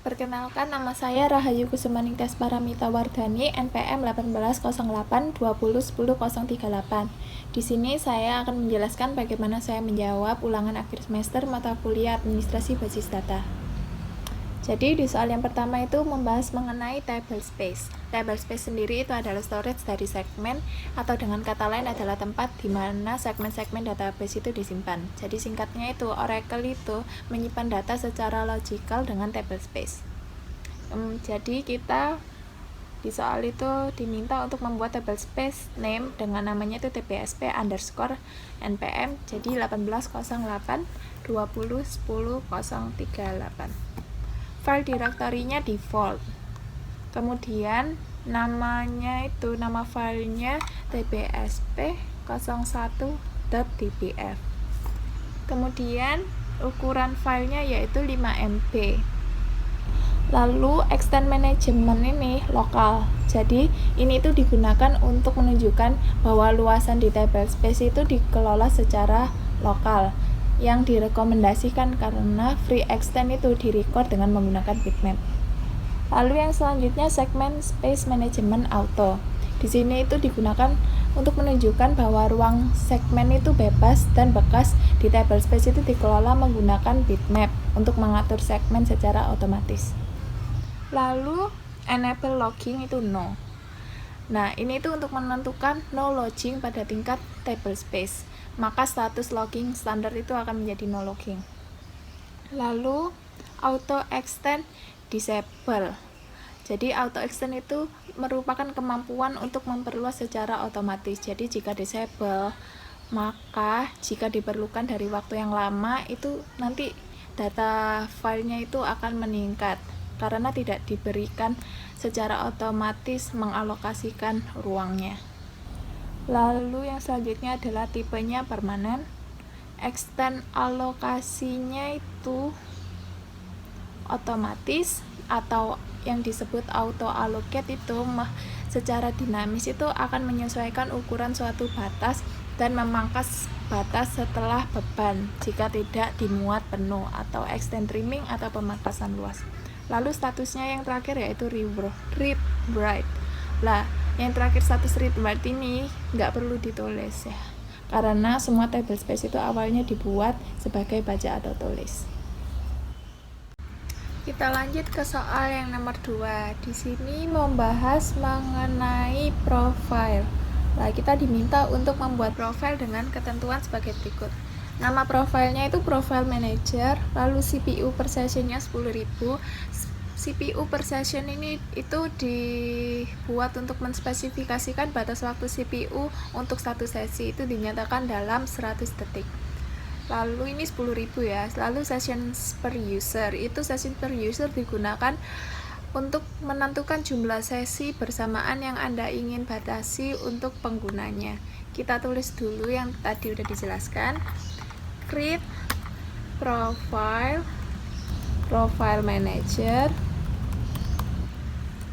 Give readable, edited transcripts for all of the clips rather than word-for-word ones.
Perkenalkan, nama saya Rahayu Kusumaningtyas Paramita Wardhani, NPM 180820101038. Di sini saya akan menjelaskan bagaimana saya menjawab ulangan akhir semester mata kuliah Administrasi Basis Data. Jadi di soal yang pertama itu membahas mengenai table space. Table space sendiri itu adalah storage dari segmen, atau dengan kata lain adalah tempat di mana segmen-segmen database itu disimpan. Jadi singkatnya itu Oracle itu menyimpan data secara logical dengan table space. Jadi kita di soal itu diminta untuk membuat table space name dengan namanya itu tbsp_npm, jadi 180820101038. File direktorinya default, kemudian namanya itu nama filenya tbsp01.dbf, kemudian ukuran filenya yaitu 5 MB. Lalu extend management ini lokal, jadi ini itu digunakan untuk menunjukkan bahwa luasan di table space itu dikelola secara lokal, yang direkomendasikan karena free extend itu direcord dengan menggunakan bitmap. Lalu yang selanjutnya segmen space management auto. Di sini itu digunakan untuk menunjukkan bahwa ruang segmen itu bebas dan bekas di table space itu dikelola menggunakan bitmap untuk mengatur segmen secara otomatis. Lalu enable logging itu no. Nah, ini itu untuk menentukan no logging pada tingkat table space. Maka status logging standar itu akan menjadi no logging. Lalu auto extend disable. Jadi auto extend itu merupakan kemampuan untuk memperluas secara otomatis. Jadi jika disable, maka jika diperlukan dari waktu yang lama itu nanti data filenya itu akan meningkat karena tidak diberikan secara otomatis mengalokasikan ruangnya. Lalu yang selanjutnya adalah tipenya permanen. Extend alokasinya itu otomatis atau yang disebut auto allocate itu secara dinamis itu akan menyesuaikan ukuran suatu batas dan memangkas batas setelah beban jika tidak dimuat penuh, atau extend trimming atau pemangkasan luas. Lalu statusnya yang terakhir yaitu read write. Lah, yang terakhir status read write ini nggak perlu ditulis ya, karena semua table space itu awalnya dibuat sebagai baca atau tulis. Kita lanjut ke soal yang nomor 2. Di sini membahas mengenai profile. Nah, kita diminta untuk membuat profile dengan ketentuan sebagai berikut. Nama profilnya itu profile manager, lalu CPU per sessionnya 10.000. CPU per session ini itu dibuat untuk menspesifikasikan batas waktu CPU untuk satu sesi itu dinyatakan dalam 100 detik. Lalu ini 10.000 ya. Lalu sessions per user, itu session per user digunakan untuk menentukan jumlah sesi bersamaan yang Anda ingin batasi untuk penggunanya. Kita tulis dulu yang tadi udah dijelaskan. Create profile manager,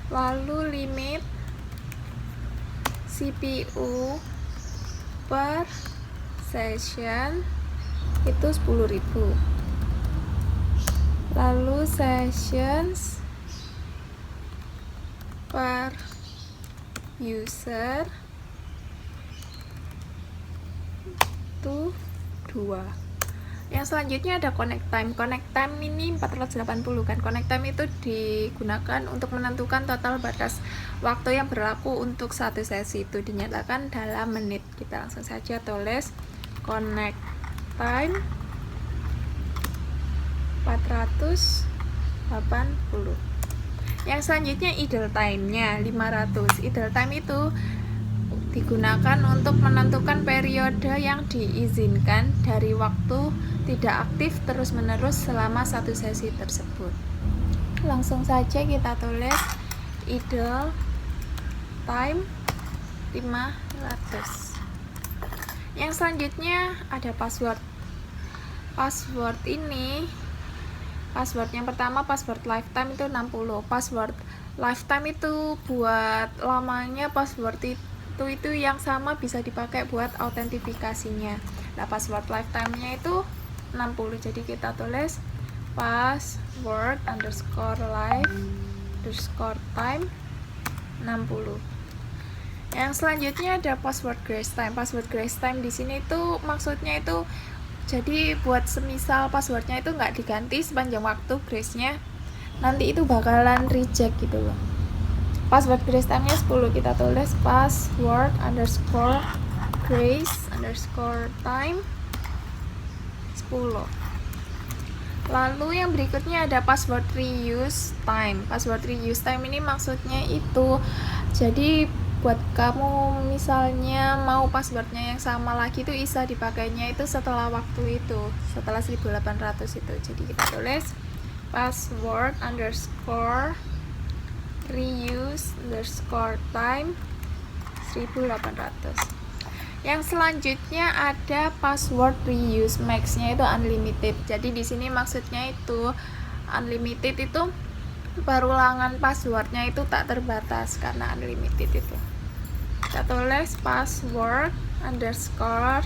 lalu limit CPU per session itu 10.000. Lalu sessions per user itu 2. Yang selanjutnya ada connect time. Connect time ini 480 kan. Connect time itu digunakan untuk menentukan total batas waktu yang berlaku untuk satu sesi itu dinyatakan dalam menit. Kita langsung saja tulis connect time 480. Yang selanjutnya idle time-nya 500. Idle time itu digunakan untuk menentukan periode yang diizinkan dari waktu tidak aktif terus-menerus selama satu sesi tersebut. Langsung saja kita tulis idle time 500. Yang selanjutnya ada password. Password ini, password yang pertama password lifetime itu 60. Password lifetime itu buat lamanya password itu yang sama bisa dipakai buat autentifikasinya. Nah, password lifetime-nya itu 60. Jadi kita tulis password underscore live underscore time 60. Yang selanjutnya ada password grace time. Password grace time di sini itu maksudnya itu jadi buat semisal passwordnya itu nggak diganti sepanjang waktu grace-nya, nanti itu bakalan reject gitu loh. Password grace time-nya 10, kita tulis password underscore grace underscore time 10. Lalu yang berikutnya ada password reuse time. Password reuse time ini maksudnya itu jadi buat kamu misalnya mau passwordnya yang sama lagi itu bisa dipakainya itu setelah waktu itu, setelah 1800 itu. Jadi kita tulis password underscore reuse underscore time 1800. Yang selanjutnya ada password reuse max-nya itu unlimited. Jadi di sini maksudnya itu unlimited itu perulangan passwordnya itu tak terbatas karena unlimited itu. Kita tulis password underscore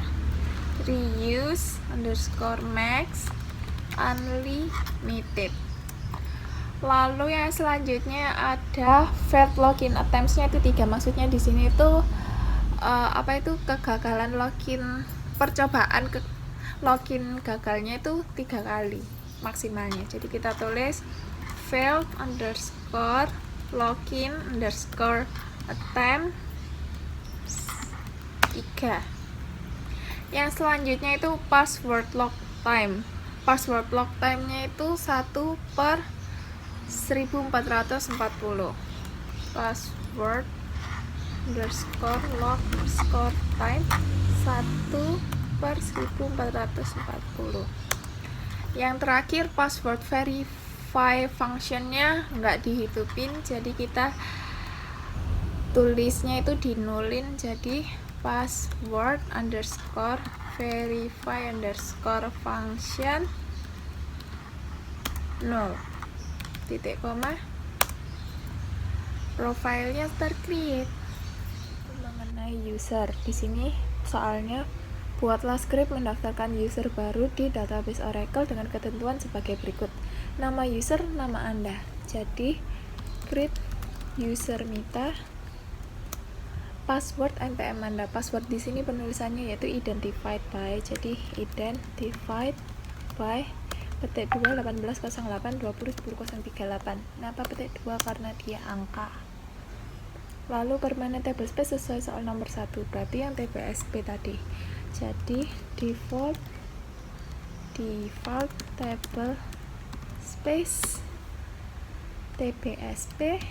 reuse underscore max unlimited. Lalu yang selanjutnya ada failed login attempts-nya itu 3. Maksudnya di sini itu kegagalan login, percobaan login gagalnya itu 3 kali maksimalnya. Jadi kita tulis failed underscore login underscore attempt 3. Yang selanjutnya itu password lock time. Password lock time-nya itu 1/1440. Password underscore lock underscore time 1/1440. Yang terakhir password verify function-nya nggak dihitupin, jadi kita tulisnya itu dinulin, jadi password underscore verify underscore function 0 titik koma profilnya tercreate. Mengenai user di sini soalnya buatlah script mendaftarkan user baru di database Oracle dengan ketentuan sebagai berikut. Nama user, nama Anda. Jadi create user Mita, password npm Anda. Password di sini penulisannya yaitu identified by. Jadi identified by petik 2 1808 20 10 038. Kenapa petik 2? Karena dia angka. Lalu permanent table space sesuai soal nomor 1, berarti yang TBSP tadi. Jadi default table space TBSP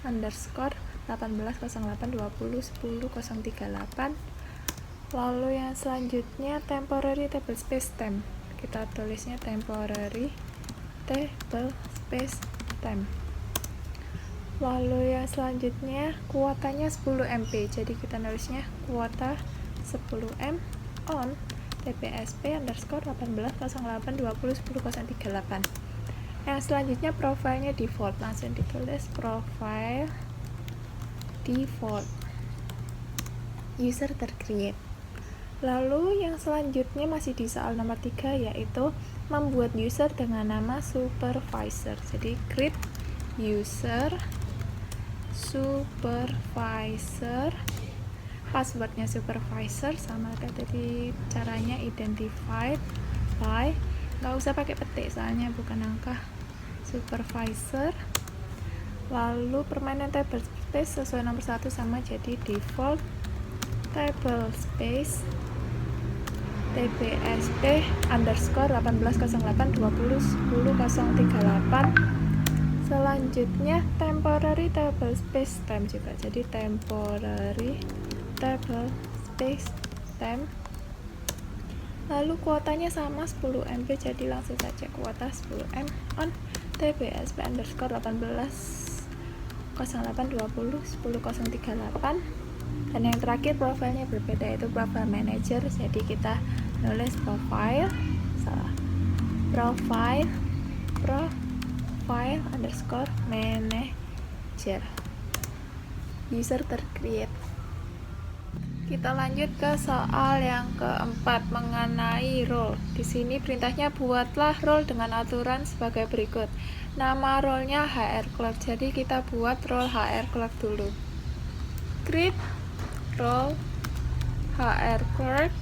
underscore 1808 20 10 038. Lalu yang selanjutnya temporary table space temp, kita tulisnya temporary table space temp. Lalu yang selanjutnya kuotanya 10 MB, jadi kita nulisnya kuota 10 M on TBSP underscore 1808 20 10 038. Yang selanjutnya profilnya default, langsung ditulis profile default, user tercreate. Lalu yang selanjutnya masih di soal nomor 3, yaitu membuat user dengan nama supervisor. Jadi create user supervisor, passwordnya supervisor sama kayak tadi, caranya identified by, nggak usah pakai petik soalnya bukan angka, supervisor. Lalu permanent table space sesuai nomor 1 sama, jadi default table space TBSP underscore 1808 20 10 038. Selanjutnya temporary table space temp juga, jadi temporary table space temp. Lalu kuotanya sama 10 MB, jadi langsung saja kuota 10 M on TBSP underscore 1808 20 10 038. Dan yang terakhir profilnya berbeda, yaitu profile manager, jadi kita nulis profile underscore manager, user tercreate. Kita lanjut ke soal yang keempat mengenai role. Di sini perintahnya buatlah role dengan aturan sebagai berikut. Nama role-nya HR Clerk. Jadi kita buat role HR Clerk dulu. Create role HR Clerk.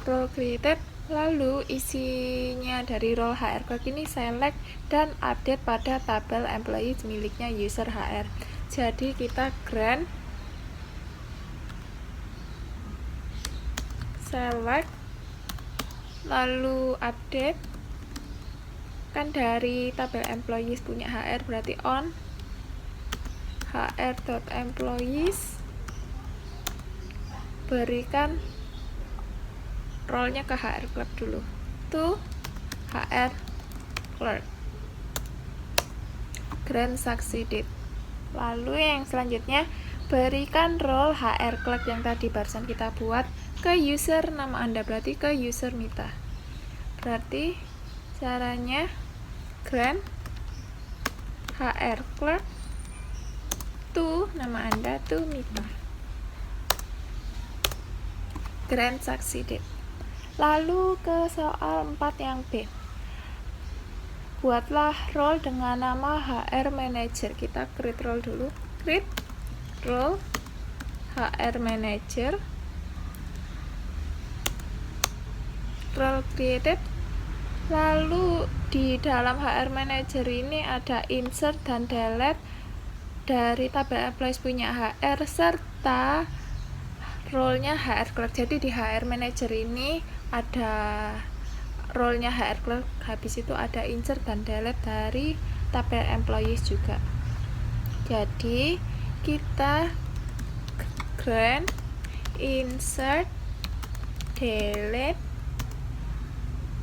Role created. Lalu isinya dari role HR Clerk ini select dan update pada tabel employee miliknya user HR. Jadi kita grant select lalu update, kan dari tabel employees punya HR berarti on hr.employees, berikan role-nya ke HR Clerk dulu, to HR Clerk, grant succeeded. Lalu yang selanjutnya berikan role HR Clerk yang tadi barusan kita buat ke user nama Anda, berarti ke user Mita. Berarti caranya grant HR Clerk to nama Anda, to Mita. Grant succeeded. Lalu ke soal 4 yang B. Buatlah role dengan nama HR Manager. Kita create role dulu. Create role HR Manager. Role created. Lalu di dalam HR Manager ini ada insert dan delete dari tabel employees punya HR serta role-nya HR Clerk. Jadi di HR Manager ini ada role-nya HR Clerk, habis itu ada insert dan delete dari tabel employees juga. Jadi kita grant insert delete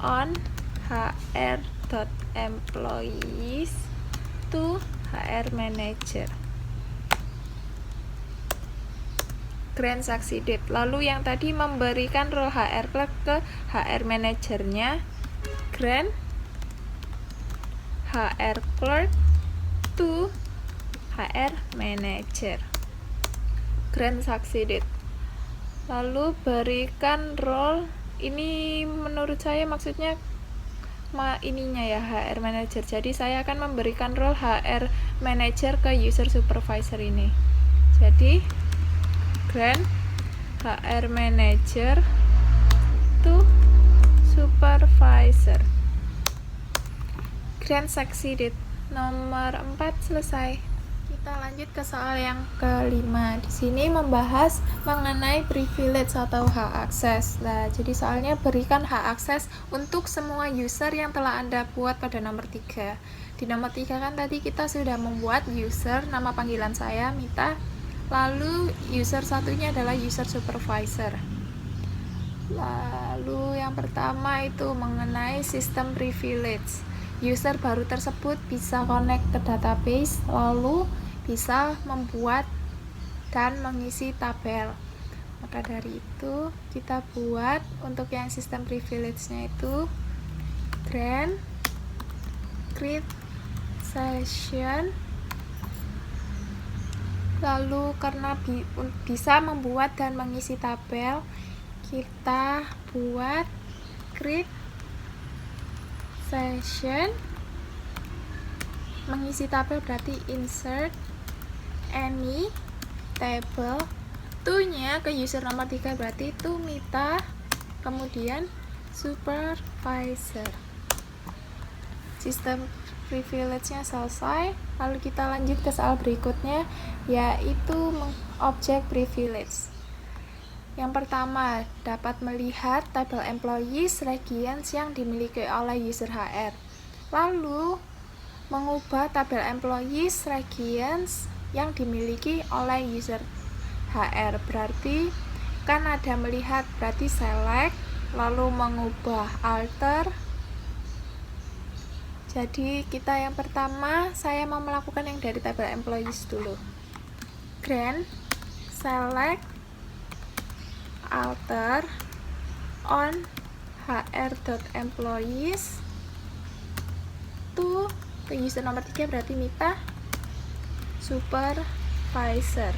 on hr.employees to HR Manager. Grant succeeded. Lalu yang tadi memberikan role HR Clerk ke HR Managernya, grant HR Clerk to HR Manager. Grant succeeded. Lalu berikan role, ini menurut saya maksudnya ininya ya HR Manager. Jadi saya akan memberikan role HR Manager ke user supervisor ini. Jadi grant HR Manager to supervisor. Grant succeeded. Nomor 4 selesai. Kita lanjut ke soal yang kelima. Di sini membahas mengenai privilege atau hak akses. Nah, jadi soalnya berikan hak akses untuk semua user yang telah Anda buat pada nomor 3. Di nomor 3 kan tadi kita sudah membuat user, nama panggilan saya Mita. Lalu user satunya adalah user supervisor. Lalu yang pertama itu mengenai sistem privilege. User baru tersebut bisa connect ke database, lalu bisa membuat dan mengisi tabel. Maka dari itu kita buat untuk yang sistem privilege-nya itu grant create session. Lalu karena bisa membuat dan mengisi tabel, kita buat create session. Mengisi tabel berarti insert any table, to-nya ke user nomor 3 berarti to Mita, kemudian supervisor. Sistem privilege-nya selesai. Lalu kita lanjut ke soal berikutnya, yaitu objek privilege. Yang pertama, dapat melihat tabel employees regions yang dimiliki oleh user HR. Lalu mengubah tabel employees regions yang dimiliki oleh user HR. Berarti kan ada melihat, berarti select, lalu mengubah alter. Jadi kita yang pertama, saya mau melakukan yang dari tabel employees dulu. Grant select alter on hr.employees to ke user nomor 3 berarti Mita supervisor. supervisor.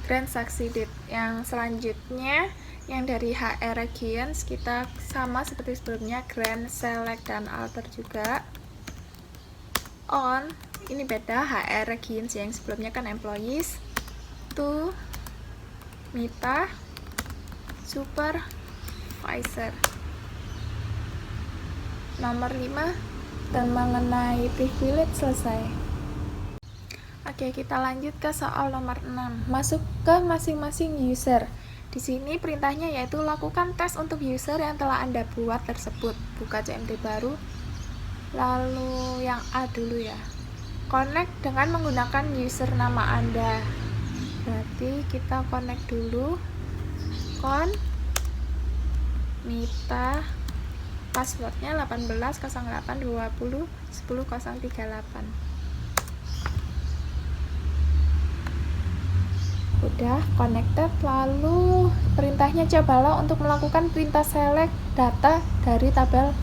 Grant succeeded. Yang selanjutnya yang dari HR regions kita sama seperti sebelumnya, grant, select, dan alter juga. On, ini beda, HR regions yang sebelumnya kan employees. To Mita supervisor. Nomor 5 dan mengenai privilege selesai. Oke, kita lanjut ke soal nomor 6. Masuk ke masing-masing user. Di sini perintahnya yaitu lakukan tes untuk user yang telah Anda buat tersebut. Buka CMD baru. Lalu yang A dulu ya. Connect dengan menggunakan user nama Anda. Berarti kita connect dulu. Mita, passwordnya 1808201038. Udah connected, lalu perintahnya cobalah untuk melakukan perintah select data dari tabel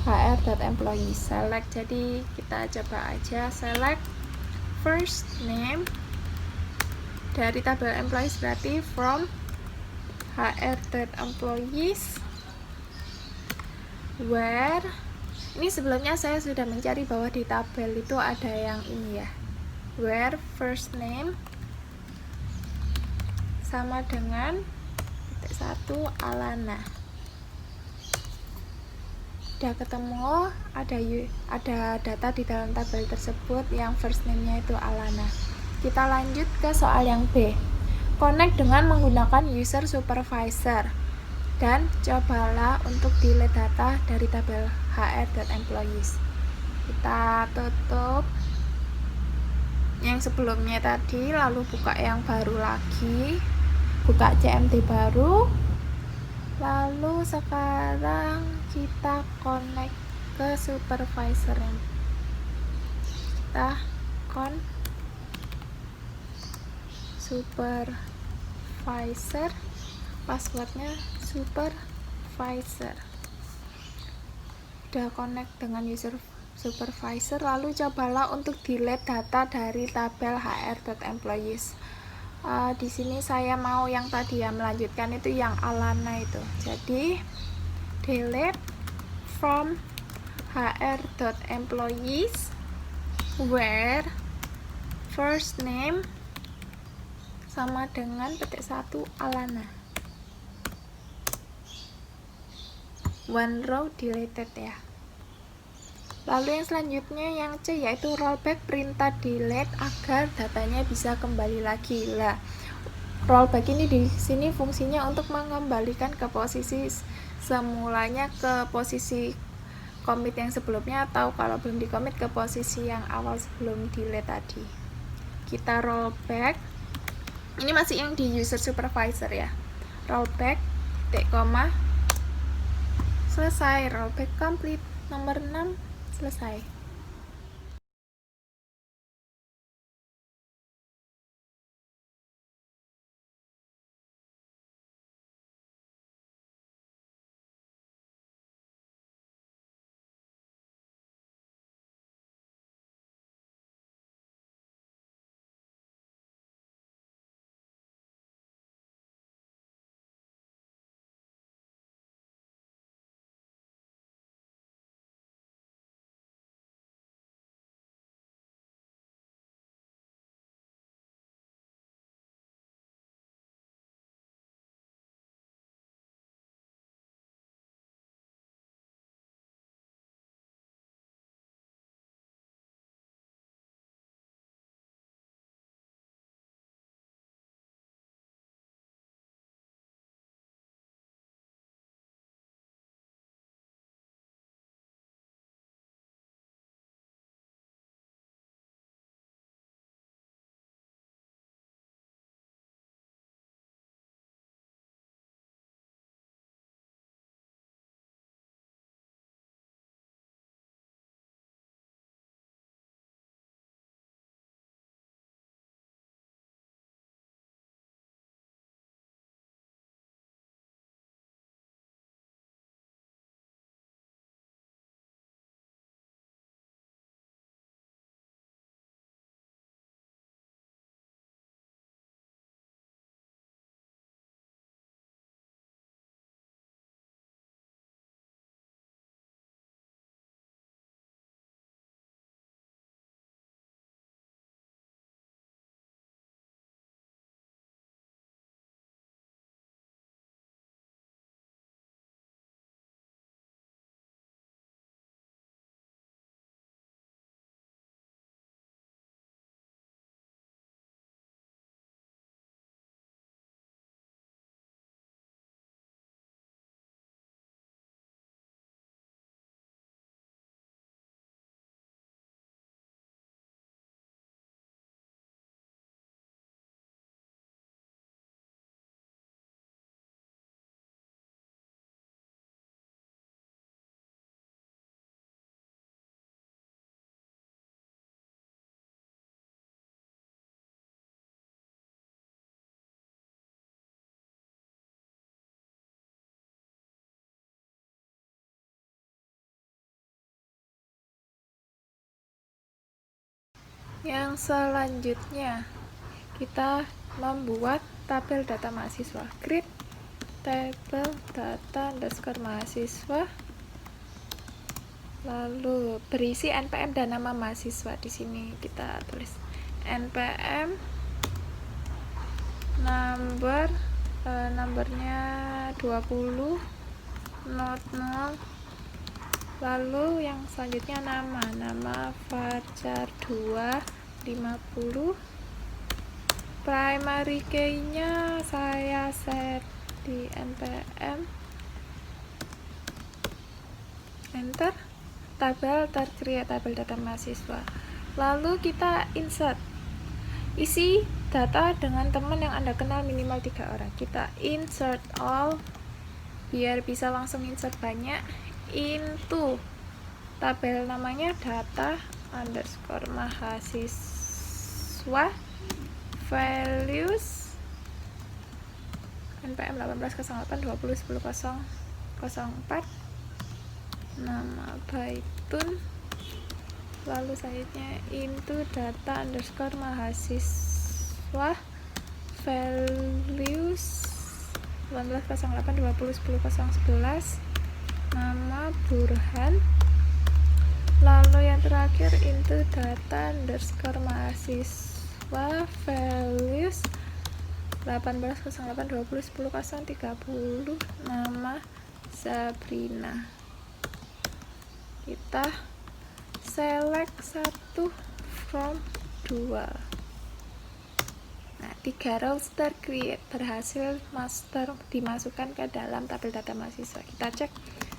hr.employee. Select, jadi kita coba aja select first name dari tabel employees, berarti from hr.employees where, ini sebelumnya saya sudah mencari bahwa di tabel itu ada yang ini ya, where first name sama dengan satu Alana. Udah ketemu, ada data di dalam tabel tersebut yang first name-nya itu Alana. Kita lanjut ke soal yang B. Connect dengan menggunakan user supervisor dan cobalah untuk delete data dari tabel hr.employees. Kita tutup yang sebelumnya tadi, lalu buka yang baru lagi, buka CMD baru, lalu sekarang kita connect ke supervisor. Kita supervisor, passwordnya supervisor. Udah connect dengan user supervisor, lalu cobalah untuk delete data dari tabel hr.employees. Di sini saya mau yang tadi ya, melanjutkan itu yang Alana itu. Jadi delete from hr.employees where first name sama dengan petik 1 Alana. One row deleted ya. Lalu yang selanjutnya yang C yaitu rollback, perintah delete agar datanya bisa kembali lagi. Lah, rollback ini di sini fungsinya untuk mengembalikan ke posisi semulanya, ke posisi commit yang sebelumnya, atau kalau belum di commit ke posisi yang awal sebelum delete tadi. Kita rollback. Ini masih yang di user supervisor ya. Rollback titik koma selesai. Rollback complete. Nomor 6 selesai. Yang selanjutnya kita membuat tabel data mahasiswa. Create tabel data underscore mahasiswa, lalu berisi NPM dan nama mahasiswa. Di sini kita tulis NPM, nomornya 20, note 0, lalu yang selanjutnya nama Fajar 2, 50. Primary key nya saya set di NPM, enter, tabel tercreate tabel data mahasiswa. Lalu kita insert, isi data dengan teman yang Anda kenal minimal 3 orang. Kita insert all biar bisa langsung insert banyak, into tabel namanya data underscore mahasiswa, values NPM 1808201004, nama Baitun, lalu selanjutnya into data underscore mahasiswa, values 1808201011, nama Burhan, lalu yang terakhir into data underscore mahasiswa, values 1808201030, nama Sabrina. Kita select 1 from 2. Nah, 3 rows tercreate, berhasil dimasukkan ke dalam tabel data mahasiswa. Kita cek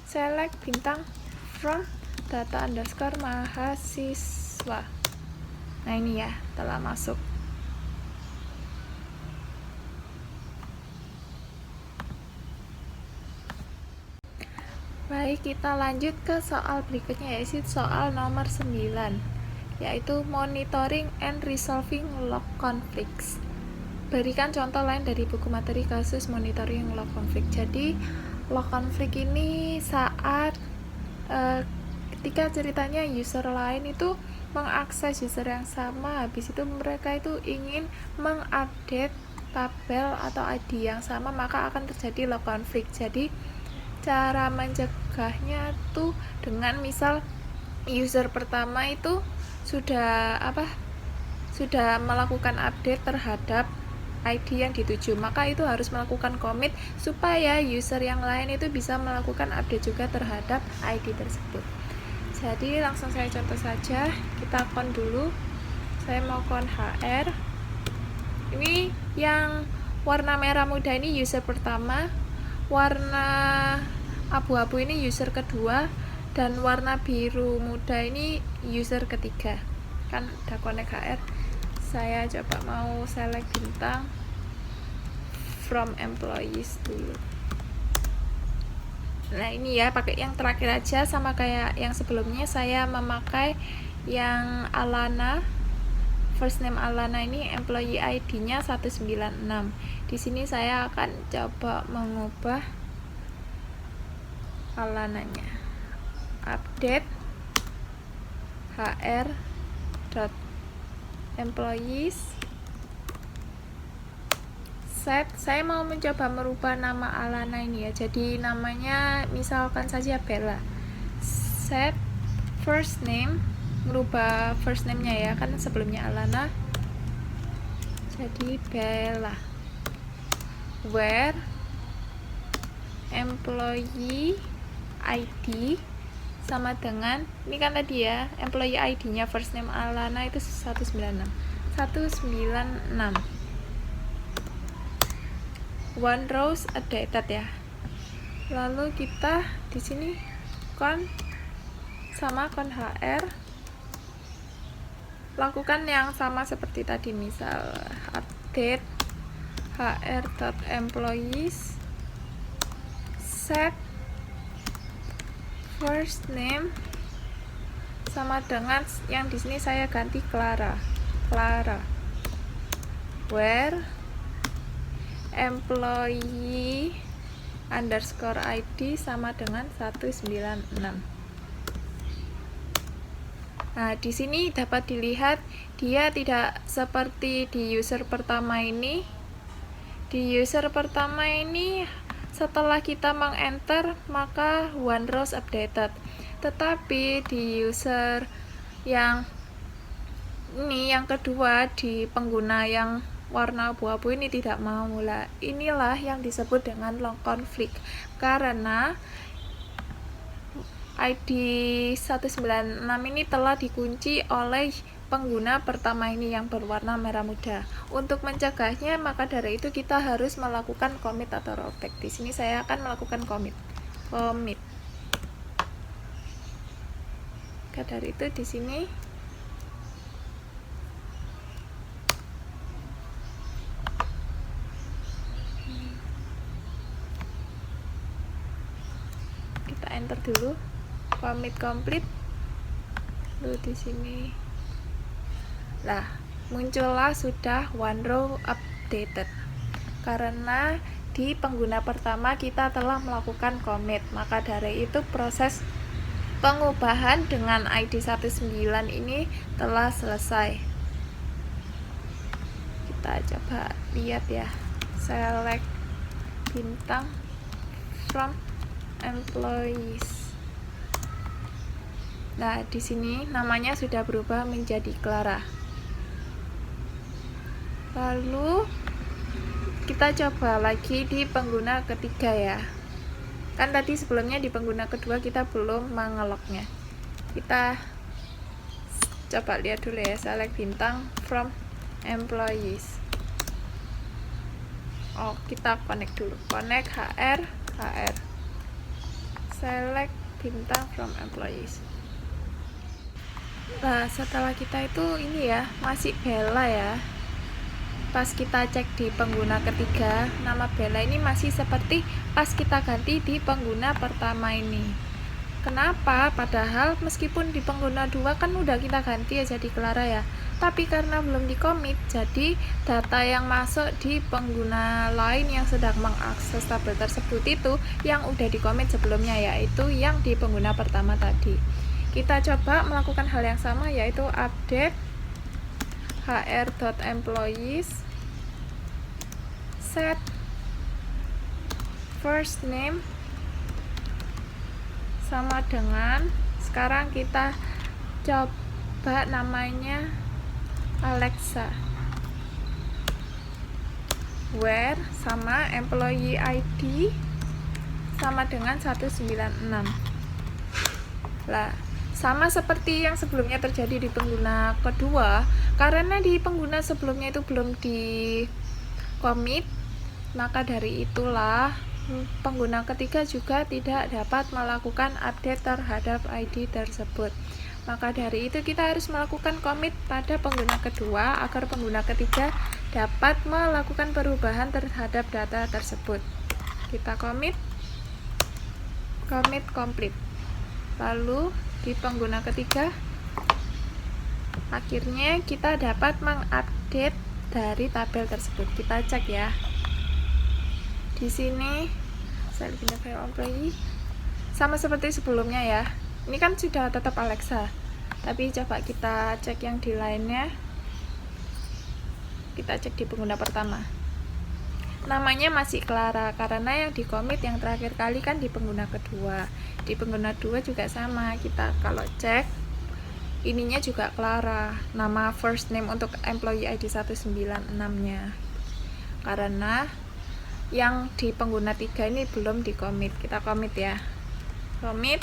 select bintang from data underscore mahasiswa. Nah, ini ya, telah masuk. Baik, kita lanjut ke soal berikutnya, yaitu soal nomor 9, yaitu monitoring and resolving log conflicts. Berikan contoh lain dari buku materi kasus monitoring log conflict. Jadi log conflict ini saat ketika ceritanya user lain itu mengakses user yang sama, habis itu mereka itu ingin mengupdate tabel atau ID yang sama, maka akan terjadi log conflict. Jadi cara mencegahnya tuh dengan misal user pertama itu sudah melakukan update terhadap ID yang dituju, maka itu harus melakukan commit supaya user yang lain itu bisa melakukan update juga terhadap ID tersebut. Jadi langsung saya contoh saja, kita kon dulu. Saya mau kon HR. Ini yang warna merah muda ini user pertama, warna abu-abu ini user kedua, dan warna biru muda ini user ketiga. Kan udah connect HR. Saya coba mau select bintang from employees dulu. Nah, ini ya, pakai yang terakhir aja, sama kayak yang sebelumnya. Saya memakai yang Alana, first name Alana ini, employee ID-nya 196. Di sini saya akan coba mengubah Alananya. Update hr.employees, set. Saya mau mencoba merubah nama Alana ini ya. Jadi namanya misalkan saja Bella. Set first name, merubah first name-nya ya, kan sebelumnya Alana. Jadi Bella. Where employee ID sama dengan, ini kan tadi ya, employee ID-nya first name Alana itu 196. One rows updated ya. Lalu kita di sini kon sama kon HR, lakukan yang sama seperti tadi, misal update hr.employees, set first name sama dengan yang di sini saya ganti Clara. Where employee underscore ID sama dengan 196. Nah, di sini dapat dilihat dia tidak seperti di user pertama ini. Di user pertama ini setelah kita meng-enter maka one rows updated. Tetapi di user yang ini yang kedua, di pengguna yang warna abu-abu ini tidak mau lah. Inilah yang disebut dengan long conflict karena ID 196 ini telah dikunci oleh pengguna pertama ini yang berwarna merah muda. Untuk mencegahnya, maka dari itu kita harus melakukan commit atau rollback. Di sini saya akan melakukan commit. Maka dari itu di sini kita enter dulu. Commit complete. Lalu di sini lah muncullah sudah one row updated karena di pengguna pertama kita telah melakukan commit. Maka dari itu proses pengubahan dengan ID 19 ini telah selesai. Kita coba lihat ya. Select bintang from employees. Nah, di sini namanya sudah berubah menjadi Clara. Lalu kita coba lagi di pengguna ketiga ya. Kan tadi sebelumnya di pengguna kedua kita belum mengeloknya. Kita coba lihat dulu ya, select bintang from employees. Oh, kita connect dulu. Connect HR. Select bintang from employees. Nah, setelah kita itu ini ya, masih Bella ya. Pas kita cek di pengguna ketiga, nama Bella ini masih seperti pas kita ganti di pengguna pertama ini. Kenapa? Padahal meskipun di pengguna 2 kan udah kita ganti ya jadi Clara ya. Tapi karena belum di commit, jadi data yang masuk di pengguna lain yang sedang mengakses tabel tersebut itu yang udah di commit sebelumnya, yaitu yang di pengguna pertama tadi. Kita coba melakukan hal yang sama, yaitu update hr.employees, set first name sama dengan, sekarang kita coba namanya Alexa, where sama employee ID sama dengan 196. Lah, sama seperti yang sebelumnya terjadi di pengguna kedua, karena di pengguna sebelumnya itu belum di commit, maka dari itulah pengguna ketiga juga tidak dapat melakukan update terhadap ID tersebut. Maka dari itu kita harus melakukan commit pada pengguna kedua agar pengguna ketiga dapat melakukan perubahan terhadap data tersebut. Kita commit complete. Lalu di pengguna ketiga akhirnya kita dapat mengupdate dari tabel tersebut. Kita cek ya. Di sini select file employee sama seperti sebelumnya ya. Ini kan sudah tetap Alexa. Tapi coba kita cek yang di lainnya. Kita cek di pengguna pertama. Namanya masih Clara karena yang di commit yang terakhir kali kan di pengguna kedua. Di pengguna 2 juga sama. Kita kalau cek ininya juga Clara. Nama first name untuk employee ID 196-nya. Karena yang di pengguna 3 ini belum di commit. Kita commit ya. Commit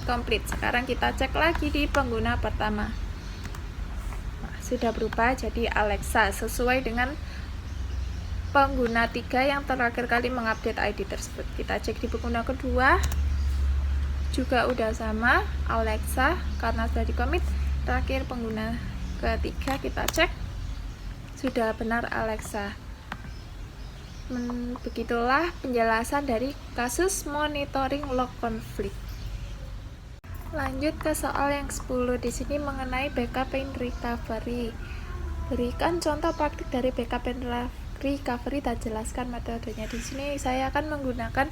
complete. Sekarang kita cek lagi di pengguna pertama. Nah, sudah berubah jadi Alexa sesuai dengan pengguna 3 yang terakhir kali mengupdate ID tersebut. Kita cek di pengguna kedua juga udah sama Alexa karena sudah di commit. Terakhir pengguna ketiga kita cek sudah benar Alexa. Begitulah penjelasan dari kasus monitoring log conflict. Lanjut ke soal yang 10. Di sini mengenai backup and recovery. Berikan contoh praktik dari backup and recovery tak jelaskan metodenya. Di sini saya akan menggunakan,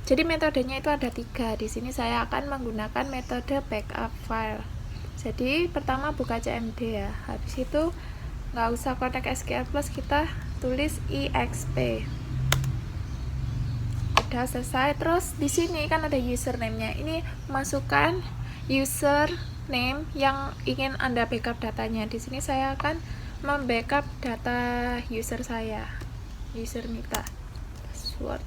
jadi metodenya itu ada 3. Di sini saya akan menggunakan metode backup file. Jadi pertama buka CMD ya, habis itu nggak usah connect SQL Plus, kita tulis exp. Udah selesai. Terus di sini kan ada username-nya, ini masukkan username yang ingin Anda backup datanya. Di sini saya akan membackup data user saya, user Mita. Password.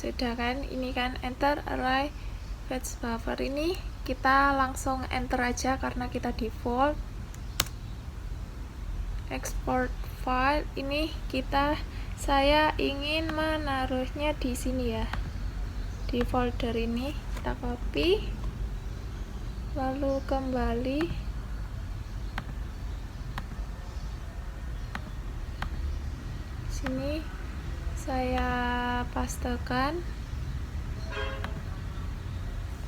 Sudah kan, ini kan enter array fetch buffer, ini kita langsung enter aja karena kita default. Export file, ini saya ingin menaruhnya di sini ya, di folder ini. Kita copy, lalu kembali, sini saya pastekan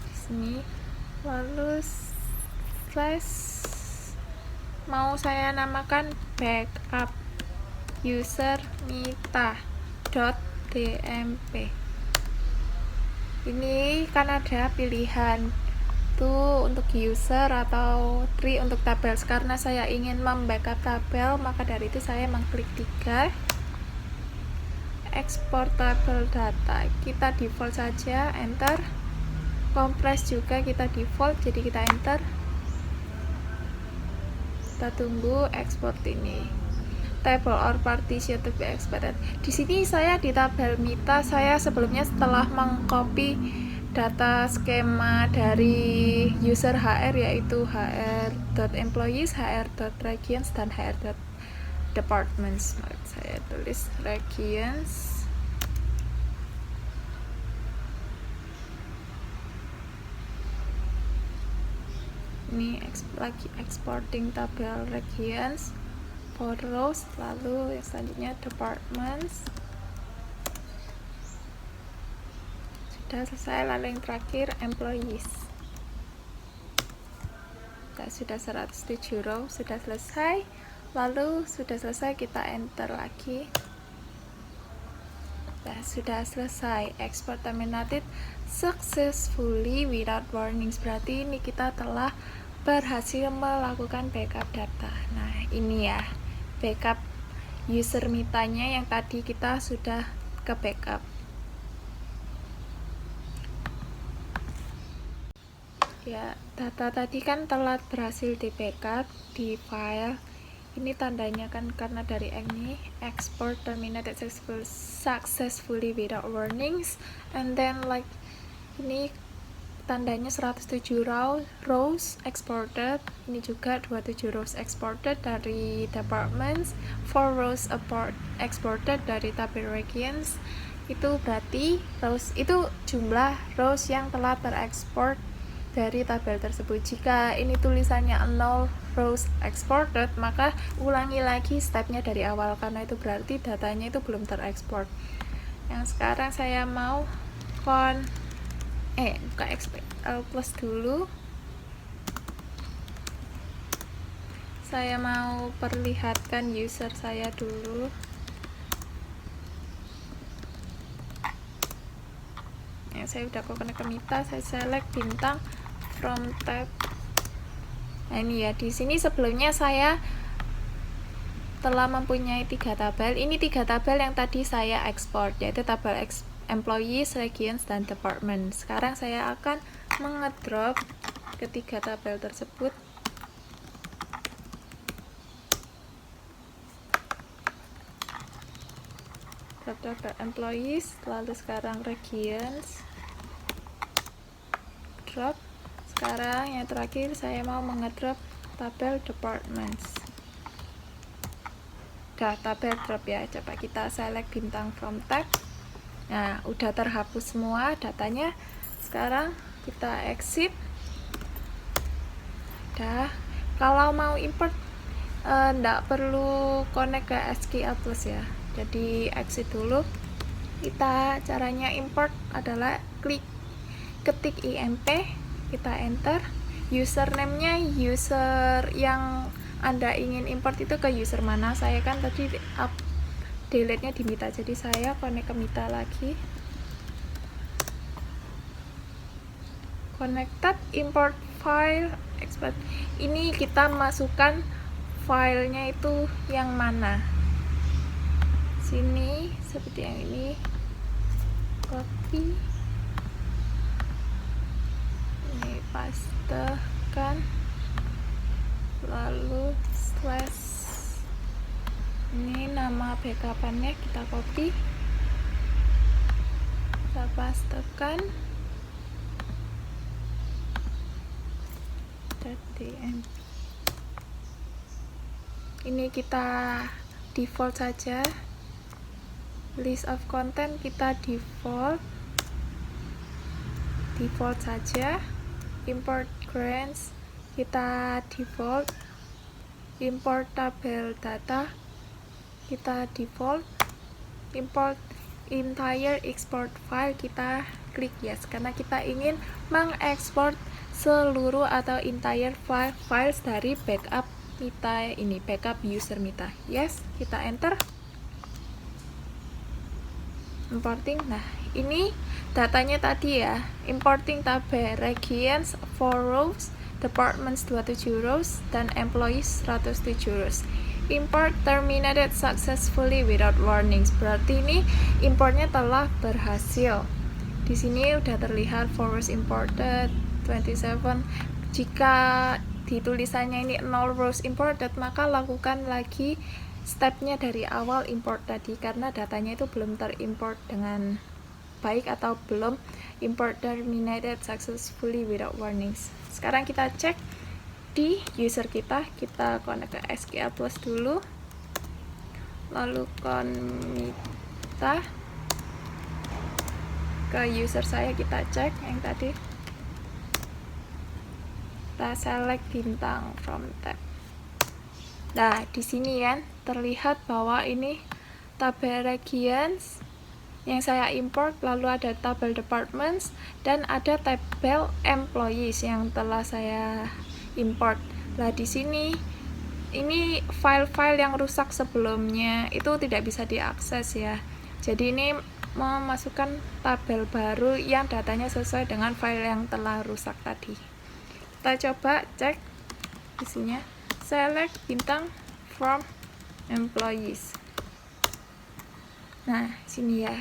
di sini, lalu slash, mau saya namakan backup user mita.dmp. Ini kan ada pilihan tuh untuk user atau tree untuk tabel. Karena saya ingin membackup tabel, maka dari itu saya mengklik 3. Export tabel data, kita default saja, enter. Compress juga kita default, jadi kita enter. Kita tunggu export ini. Table or partition to be exported. Di sini saya di tabel Mita, saya sebelumnya setelah mengcopy data skema dari user HR, yaitu hr.employees, hr.regions, dan hr.departments. Saya tulis regions. Ini lagi exporting tabel regions for rows, lalu yang selanjutnya departments. Sudah selesai, lalu yang terakhir employees. Sudah 107 row, sudah selesai. Lalu sudah selesai, kita enter lagi. Sudah selesai, export terminated successfully without warnings. Berarti ini kita telah berhasil melakukan backup data. Nah, ini ya backup user Mitanya yang tadi kita sudah ke backup. Ya, data tadi kan telah berhasil di backup di file. Ini tandanya kan karena dari ini export terminated successfully without warnings, and then like ini tandanya 107 rows exported, ini juga 27 rows exported dari departments, 4 rows exported dari tabel regions. Itu berarti rows itu jumlah rows yang telah terekspor dari tabel tersebut. Jika ini tulisannya 0 rows exported, maka ulangi lagi stepnya dari awal, karena itu berarti datanya itu belum terekspor. Yang sekarang saya mau buka SQL Plus dulu. Saya mau perlihatkan user saya dulu. Ya, saya udah connect ke Mita, saya select bintang from tab. Nah, ini ya, di sini sebelumnya saya telah mempunyai 3 tabel. Ini 3 tabel yang tadi saya ekspor, yaitu tabel employees, regions, dan department. Sekarang saya akan mengedrop ketiga tabel tersebut. Tabel employees, lalu sekarang regions, drop. Sekarang yang terakhir saya mau mengedrop tabel departments. Udah tabel drop ya, coba kita select bintang from tab. Nah, udah terhapus semua datanya. Sekarang kita exit. Udah. Kalau mau import nggak perlu connect ke SQL Plus ya. Jadi exit dulu. Caranya import adalah ketik IMP, kita enter. username-nya user yang Anda ingin import itu ke user mana. Saya kan tadi delete-nya di Mita, jadi saya connect ke Mita lagi. Connected, import file, export. Ini kita masukkan filenya itu yang mana. Sini seperti yang ini, copy, ini pastekan, lalu slash, ini nama backup-annya kita copy, kita pastekan, .dmp. Ini kita default saja. List of content kita default saja. Import grants kita default. Import tabel data kita default. Import entire export file kita klik yes, karena kita ingin mengekspor seluruh atau entire files dari backup Mita ini, backup user Mita. Yes, kita enter. Importing. Nah, ini datanya tadi ya. Importing tabel regions 4 rows, departments 27 rows, dan employees 107 rows. Import terminated successfully without warnings. Berarti ini importnya telah berhasil. Di sini udah terlihat 4 rows imported, 27. Jika di tulisannya ini 0 rows imported, maka lakukan lagi stepnya dari awal import tadi, karena datanya itu belum terimport dengan baik atau belum import terminated successfully without warnings. Sekarang kita cek di user kita connect ke SQL Plus dulu, lalu Mita ke user saya, kita cek yang tadi, kita select bintang from tab. Nah, di sini kan terlihat bahwa ini tabel regions yang saya import, lalu ada tabel departments, dan ada tabel employees yang telah saya import. Nah, di sini ini file-file yang rusak sebelumnya itu tidak bisa diakses ya. Jadi ini memasukkan tabel baru yang datanya sesuai dengan file yang telah rusak tadi. Kita coba cek isinya. Select bintang from employees. Nah, sini ya.